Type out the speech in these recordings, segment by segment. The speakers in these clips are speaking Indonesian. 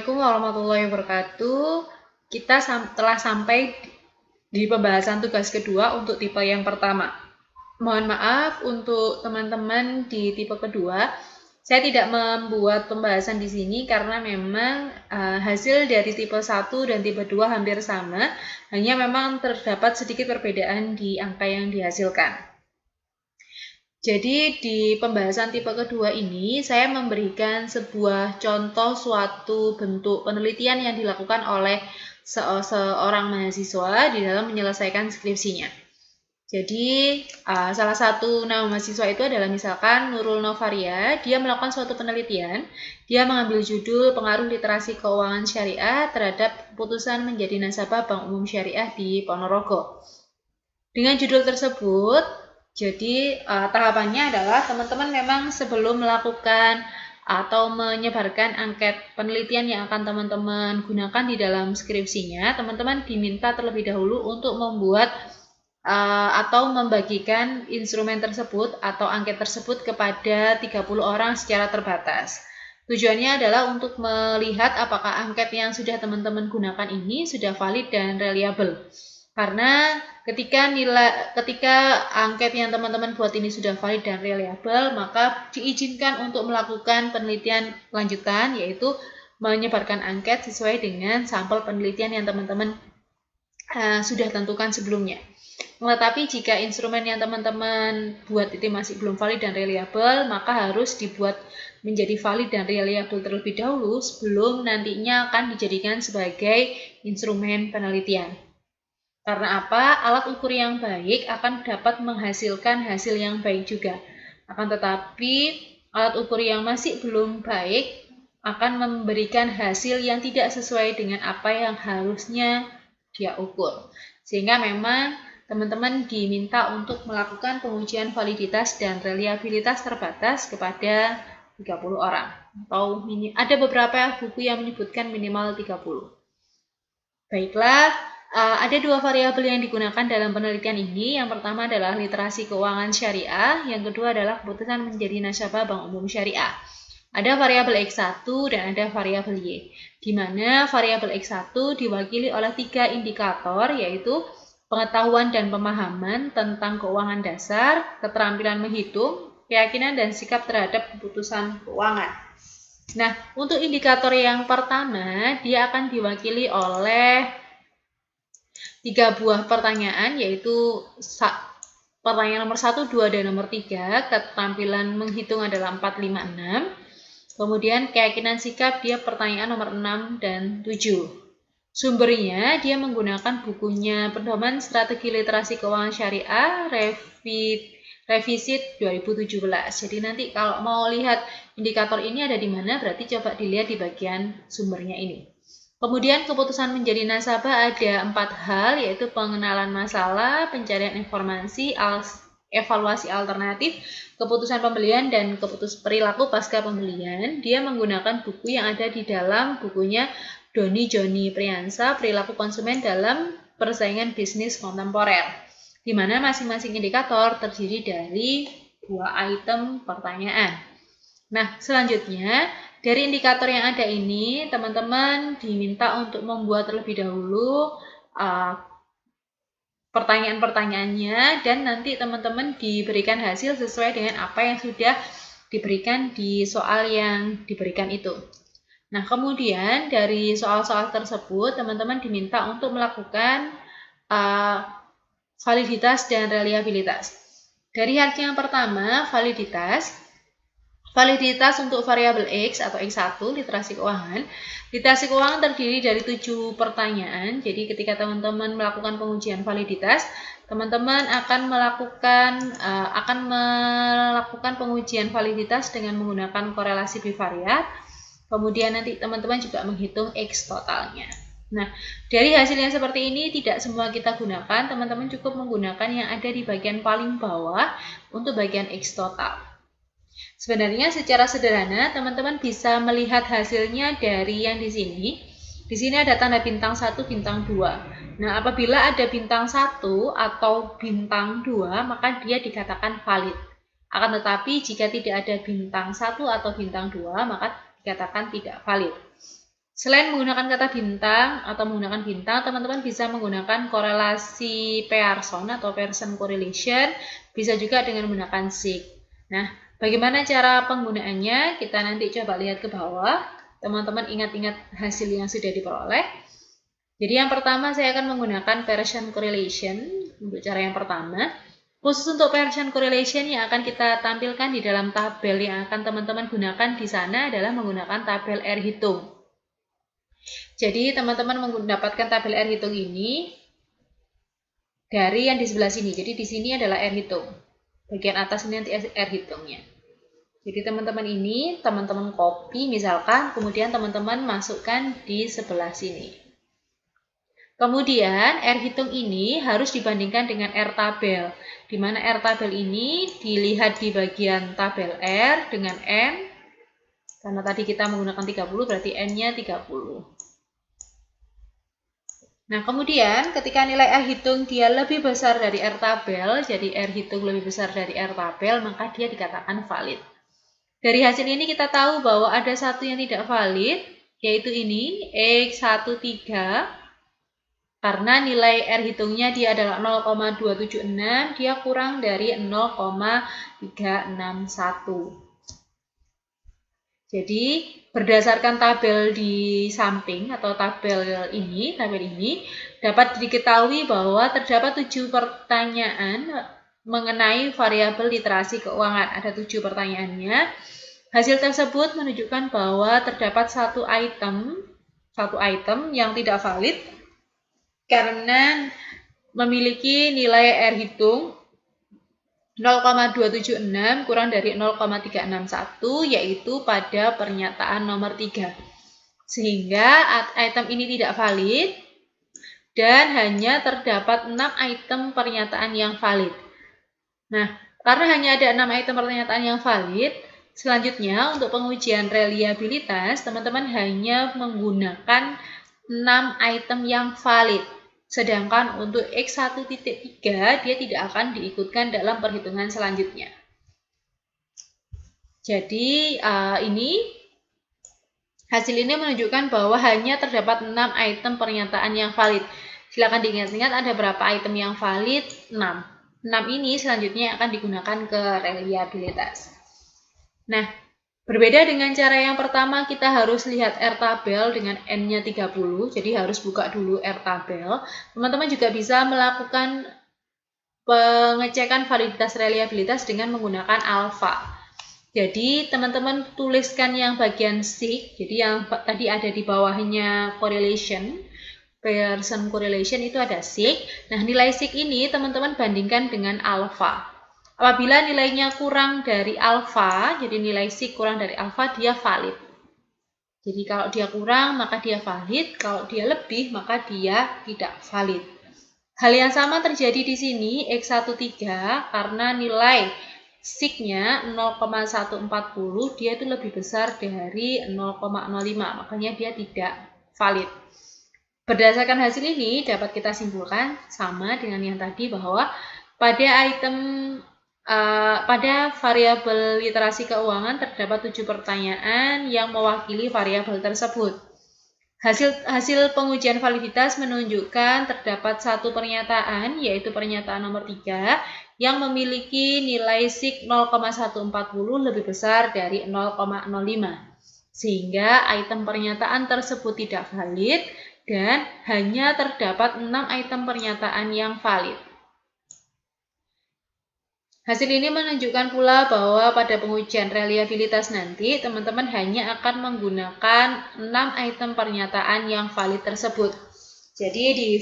Assalamualaikum warahmatullahi wabarakatuh. Kita telah sampai di pembahasan tugas kedua untuk tipe yang pertama. Mohon maaf untuk teman-teman di tipe kedua, saya tidak membuat pembahasan di sini karena memang hasil dari tipe 1 dan tipe 2 hampir sama, hanya memang terdapat sedikit perbedaan di angka yang dihasilkan. Jadi di pembahasan tipe kedua ini saya memberikan sebuah contoh suatu bentuk penelitian yang dilakukan oleh seorang mahasiswa di dalam menyelesaikan skripsinya. Jadi salah satu nama mahasiswa itu adalah misalkan Nurul Novaria. Dia melakukan suatu penelitian. Dia mengambil judul pengaruh literasi keuangan syariah terhadap keputusan menjadi nasabah Bank Umum Syariah di Ponorogo. Dengan judul tersebut, jadi tahapannya adalah teman-teman memang sebelum melakukan atau menyebarkan angket penelitian yang akan teman-teman gunakan di dalam skripsinya, teman-teman diminta terlebih dahulu untuk membuat atau membagikan instrumen tersebut atau angket tersebut kepada 30 orang secara terbatas. Tujuannya adalah untuk melihat apakah angket yang sudah teman-teman gunakan ini sudah valid dan reliable. Karena ketika angket yang teman-teman buat ini sudah valid dan reliable, maka diizinkan untuk melakukan penelitian lanjutan, yaitu menyebarkan angket sesuai dengan sampel penelitian yang teman-teman sudah tentukan sebelumnya. Tetapi jika instrumen yang teman-teman buat itu masih belum valid dan reliable, maka harus dibuat menjadi valid dan reliable terlebih dahulu sebelum nantinya akan dijadikan sebagai instrumen penelitian. Karena apa? Alat ukur yang baik akan dapat menghasilkan hasil yang baik juga. Akan tetapi, alat ukur yang masih belum baik akan memberikan hasil yang tidak sesuai dengan apa yang harusnya dia ukur. Sehingga memang teman-teman diminta untuk melakukan pengujian validitas dan reliabilitas terbatas kepada 30 orang. Atau ada beberapa buku yang menyebutkan minimal 30. Baiklah, ada dua variabel yang digunakan dalam penelitian ini. Yang pertama adalah literasi keuangan syariah, yang kedua adalah keputusan menjadi nasabah Bank Umum Syariah. Ada variabel X1 dan ada variabel Y, di mana variabel X1 diwakili oleh 3 indikator, yaitu pengetahuan dan pemahaman tentang keuangan dasar, keterampilan menghitung, keyakinan dan sikap terhadap keputusan keuangan. Nah, untuk indikator yang pertama, dia akan diwakili oleh 3 buah pertanyaan, yaitu pertanyaan nomor 1, 2, dan nomor 3. Keterampilan menghitung adalah 4, 5, 6. Kemudian keyakinan sikap dia pertanyaan nomor 6 dan 7. Sumbernya dia menggunakan bukunya Pedoman Strategi Literasi Keuangan Syariah Revisit 2017. Jadi nanti kalau mau lihat indikator ini ada di mana, berarti coba dilihat di bagian sumbernya ini. Kemudian keputusan menjadi nasabah ada 4 hal, yaitu pengenalan masalah, pencarian informasi, evaluasi alternatif, keputusan pembelian, dan perilaku pasca pembelian. Dia menggunakan buku yang ada di dalam bukunya Doni Joni Priyansa, Perilaku Konsumen dalam Persaingan Bisnis Kontemporer, di mana masing-masing indikator terdiri dari 2 item pertanyaan. Nah, selanjutnya dari indikator yang ada ini, teman-teman diminta untuk membuat terlebih dahulu pertanyaan-pertanyaannya, dan nanti teman-teman diberikan hasil sesuai dengan apa yang sudah diberikan di soal yang diberikan itu. Nah, kemudian dari soal-soal tersebut, teman-teman diminta untuk melakukan validitas dan reliabilitas. Dari hal yang pertama, validitas untuk variabel X atau X1, literasi keuangan. Literasi keuangan terdiri dari 7 pertanyaan. Jadi ketika teman-teman melakukan pengujian validitas, teman-teman akan melakukan pengujian validitas dengan menggunakan korelasi bivariat. Kemudian nanti teman-teman juga menghitung X totalnya. Nah, dari hasil yang seperti ini tidak semua kita gunakan. Teman-teman cukup menggunakan yang ada di bagian paling bawah untuk bagian X total. Sebenarnya secara sederhana teman-teman bisa melihat hasilnya dari yang di sini. Di sini ada tanda bintang 1, bintang 2. Nah, apabila ada bintang 1 atau bintang 2, maka dia dikatakan valid. Akan tetapi jika tidak ada bintang 1 atau bintang 2, maka dikatakan tidak valid. Selain menggunakan kata bintang atau menggunakan bintang, teman-teman bisa menggunakan korelasi Pearson atau Pearson correlation, bisa juga dengan menggunakan sig. Nah, bagaimana cara penggunaannya? Kita nanti coba lihat ke bawah. Teman-teman ingat-ingat hasil yang sudah diperoleh. Jadi yang pertama saya akan menggunakan Pearson correlation untuk cara yang pertama. Khusus untuk Pearson correlation yang akan kita tampilkan di dalam tabel yang akan teman-teman gunakan di sana adalah menggunakan tabel R hitung. Jadi teman-teman mendapatkan tabel R hitung ini dari yang di sebelah sini. Jadi di sini adalah R hitung. Bagian atas ini nanti R hitungnya. Jadi teman-teman ini, teman-teman copy misalkan, kemudian teman-teman masukkan di sebelah sini. Kemudian R hitung ini harus dibandingkan dengan R tabel. Di mana R tabel ini dilihat di bagian tabel R dengan N. Karena tadi kita menggunakan 30 berarti N-nya 30. Nah, kemudian ketika nilai R hitung dia lebih besar dari R tabel, jadi R hitung lebih besar dari R tabel, maka dia dikatakan valid. Dari hasil ini kita tahu bahwa ada satu yang tidak valid, yaitu ini, X13, karena nilai R hitungnya dia adalah 0,276, dia kurang dari 0,361. Jadi berdasarkan tabel di samping atau tabel ini dapat diketahui bahwa terdapat 7 pertanyaan mengenai variabel literasi keuangan. Ada 7 pertanyaannya. Hasil tersebut menunjukkan bahwa terdapat satu item yang tidak valid karena memiliki nilai R hitung 0,276 kurang dari 0,361 yaitu pada pernyataan nomor 3. Sehingga item ini tidak valid dan hanya terdapat 6 item pernyataan yang valid. Nah, karena hanya ada 6 item pernyataan yang valid, selanjutnya untuk pengujian reliabilitas, teman-teman hanya menggunakan 6 item yang valid. Sedangkan untuk X1.3 dia tidak akan diikutkan dalam perhitungan selanjutnya. Jadi hasil ini menunjukkan bahwa hanya terdapat 6 item pernyataan yang valid. Silakan diingat-ingat ada berapa item yang valid? 6. 6 ini selanjutnya akan digunakan ke reliabilitas. Nah, berbeda dengan cara yang pertama, kita harus lihat R tabel dengan N-nya 30, jadi harus buka dulu R tabel. Teman-teman juga bisa melakukan pengecekan validitas reliabilitas dengan menggunakan alfa. Jadi, teman-teman tuliskan yang bagian sig, jadi yang tadi ada di bawahnya correlation, Pearson correlation itu ada sig. Nah, nilai sig ini teman-teman bandingkan dengan alfa. Apabila nilainya kurang dari alfa, jadi nilai sig kurang dari alfa, dia valid. Jadi kalau dia kurang, maka dia valid. Kalau dia lebih, maka dia tidak valid. Hal yang sama terjadi di sini, X13, karena nilai sig-nya 0,140, dia itu lebih besar dari 0,05, makanya dia tidak valid. Berdasarkan hasil ini, dapat kita simpulkan sama dengan yang tadi bahwa pada variabel literasi keuangan terdapat 7 pertanyaan yang mewakili variabel tersebut. Hasil pengujian validitas menunjukkan terdapat satu pernyataan, yaitu pernyataan nomor 3, yang memiliki nilai sig 0,140 lebih besar dari 0,05. Sehingga item pernyataan tersebut tidak valid dan hanya terdapat 6 item pernyataan yang valid. Hasil ini menunjukkan pula bahwa pada pengujian reliabilitas nanti, teman-teman hanya akan menggunakan 6 item pernyataan yang valid tersebut. Jadi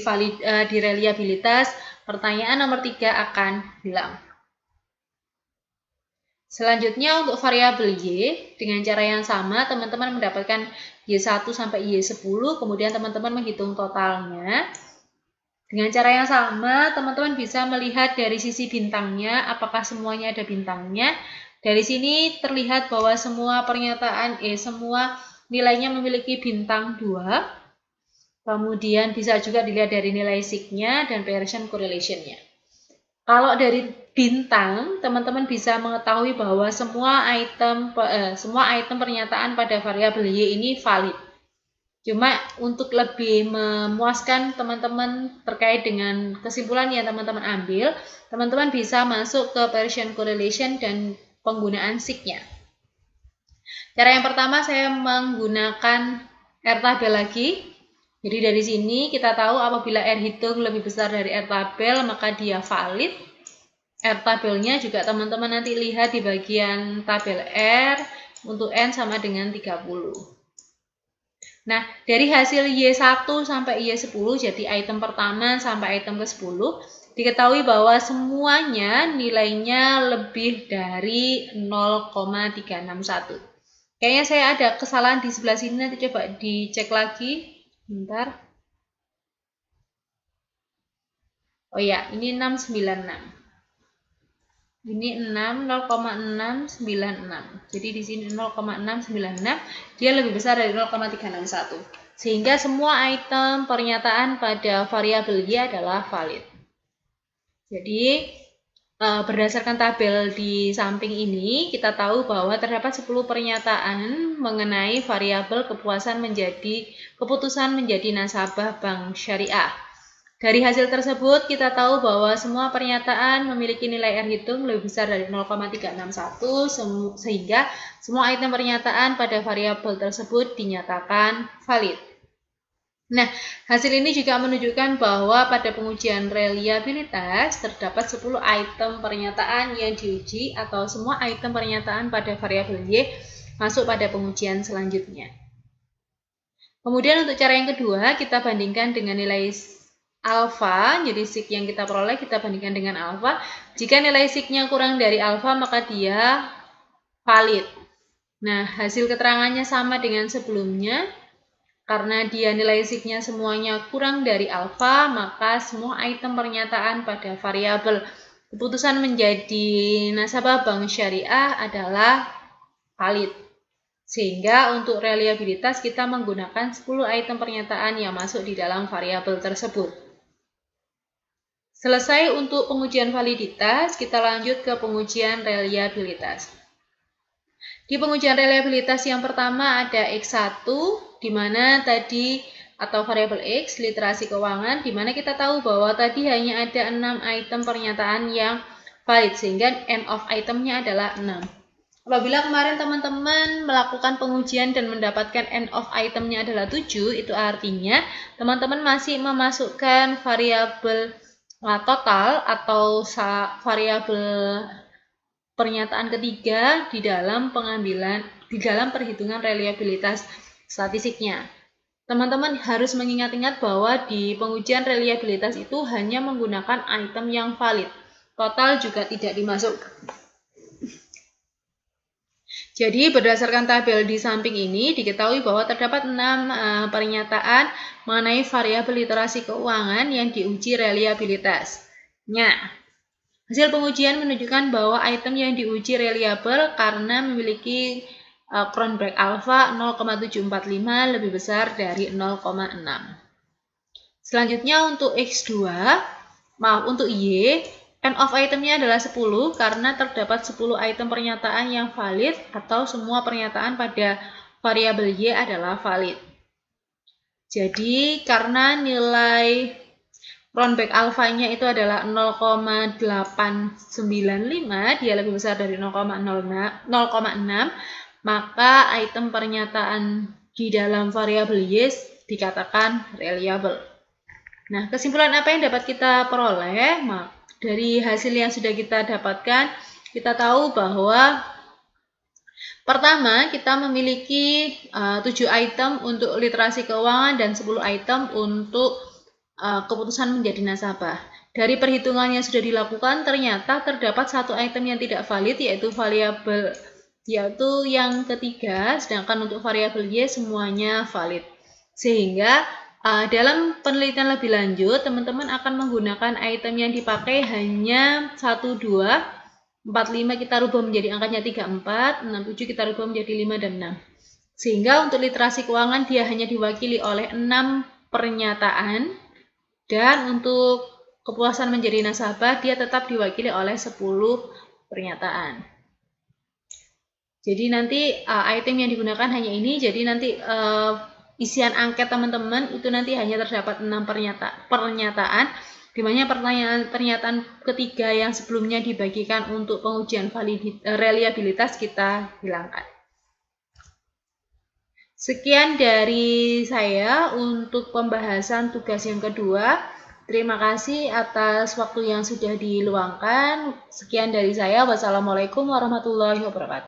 di reliabilitas, pertanyaan nomor 3 akan hilang. Selanjutnya untuk variabel Y, dengan cara yang sama, teman-teman mendapatkan Y1 sampai Y10, kemudian teman-teman menghitung totalnya. Dengan cara yang sama, teman-teman bisa melihat dari sisi bintangnya, apakah semuanya ada bintangnya. Dari sini terlihat bahwa semua pernyataan semua nilainya memiliki bintang 2. Kemudian bisa juga dilihat dari nilai sig-nya dan Pearson correlation-nya. Kalau dari bintang, teman-teman bisa mengetahui bahwa semua item pernyataan pada variabel Y ini valid. Cuma untuk lebih memuaskan teman-teman terkait dengan kesimpulan yang teman-teman ambil, teman-teman bisa masuk ke Bayesian correlation dan penggunaan SIG-nya. Cara yang pertama saya menggunakan R tabel lagi. Jadi dari sini kita tahu apabila R hitung lebih besar dari R tabel maka dia valid. R tabelnya juga teman-teman nanti lihat di bagian tabel R untuk N sama dengan 30. Nah, dari hasil Y1 sampai Y10, jadi item pertama sampai item ke-10, diketahui bahwa semuanya nilainya lebih dari 0,361. Kayaknya saya ada kesalahan di sebelah sini, nanti coba dicek lagi. Bentar. Oh ya, ini 696. Ini 0,696. Jadi di sini 0,696, dia lebih besar dari 0,361. Sehingga semua item pernyataan pada variabel Y adalah valid. Jadi berdasarkan tabel di samping ini, kita tahu bahwa terdapat 10 pernyataan mengenai variabel keputusan menjadi nasabah bank syariah. Dari hasil tersebut, kita tahu bahwa semua pernyataan memiliki nilai R hitung lebih besar dari 0,361, sehingga semua item pernyataan pada variabel tersebut dinyatakan valid. Nah, hasil ini juga menunjukkan bahwa pada pengujian reliabilitas terdapat 10 item pernyataan yang diuji atau semua item pernyataan pada variabel Y masuk pada pengujian selanjutnya. Kemudian untuk cara yang kedua, kita bandingkan dengan nilai alfa, jadi SIG yang kita peroleh kita bandingkan dengan alfa. Jika nilai SIG-nya kurang dari alfa, maka dia valid. Nah, hasil keterangannya sama dengan sebelumnya. Karena dia nilai SIG-nya semuanya kurang dari alfa, maka semua item pernyataan pada variabel keputusan menjadi nasabah bank syariah adalah valid. Sehingga untuk reliabilitas kita menggunakan 10 item pernyataan yang masuk di dalam variabel tersebut. Selesai untuk pengujian validitas, kita lanjut ke pengujian reliabilitas. Di pengujian reliabilitas yang pertama ada X1, di mana tadi atau variabel X, literasi keuangan, di mana kita tahu bahwa tadi hanya ada 6 item pernyataan yang valid, sehingga end of itemnya adalah 6. Apabila kemarin teman-teman melakukan pengujian dan mendapatkan end of itemnya adalah 7, itu artinya teman-teman masih memasukkan variabel total atau variabel pernyataan ketiga di dalam perhitungan reliabilitas statistiknya. Teman-teman harus mengingat-ingat bahwa di pengujian reliabilitas itu hanya menggunakan item yang valid. Total juga tidak dimasukkan. Jadi berdasarkan tabel di samping ini diketahui bahwa terdapat 6 pernyataan mengenai variabel literasi keuangan yang diuji reliabilitasnya. Hasil pengujian menunjukkan bahwa item yang diuji reliable karena memiliki Cronbach alpha 0,745 lebih besar dari 0,6. Selanjutnya untuk untuk Y, end of itemnya adalah 10 karena terdapat 10 item pernyataan yang valid atau semua pernyataan pada variabel Y adalah valid. Jadi karena nilai Cronbach alfanya itu adalah 0,895, dia lebih besar dari 0,6, maka item pernyataan di dalam variabel Y dikatakan reliable. Nah, kesimpulan apa yang dapat kita peroleh? Dari hasil yang sudah kita dapatkan, kita tahu bahwa pertama, kita memiliki 7 item untuk literasi keuangan dan 10 item untuk keputusan menjadi nasabah. Dari perhitungan yang sudah dilakukan, ternyata terdapat 1 item yang tidak valid, yaitu yang ketiga, sedangkan untuk variabel Y semuanya valid. Sehingga dalam penelitian lebih lanjut, teman-teman akan menggunakan item yang dipakai hanya 1, 2, 4, 5 kita rubah menjadi angkanya 3, 4, 6, 7 kita rubah menjadi 5 dan 6. Sehingga untuk literasi keuangan dia hanya diwakili oleh 6 pernyataan, dan untuk kepuasan menjadi nasabah dia tetap diwakili oleh 10 pernyataan. Jadi nanti item yang digunakan hanya ini, jadi nanti isian angket teman-teman itu nanti hanya terdapat 6 pernyataan, di mana pernyataan ketiga yang sebelumnya dibagikan untuk pengujian reliabilitas kita hilangkan. Sekian dari saya untuk pembahasan tugas yang kedua. Terima kasih atas waktu yang sudah diluangkan. Sekian dari saya. Wassalamualaikum warahmatullahi wabarakatuh.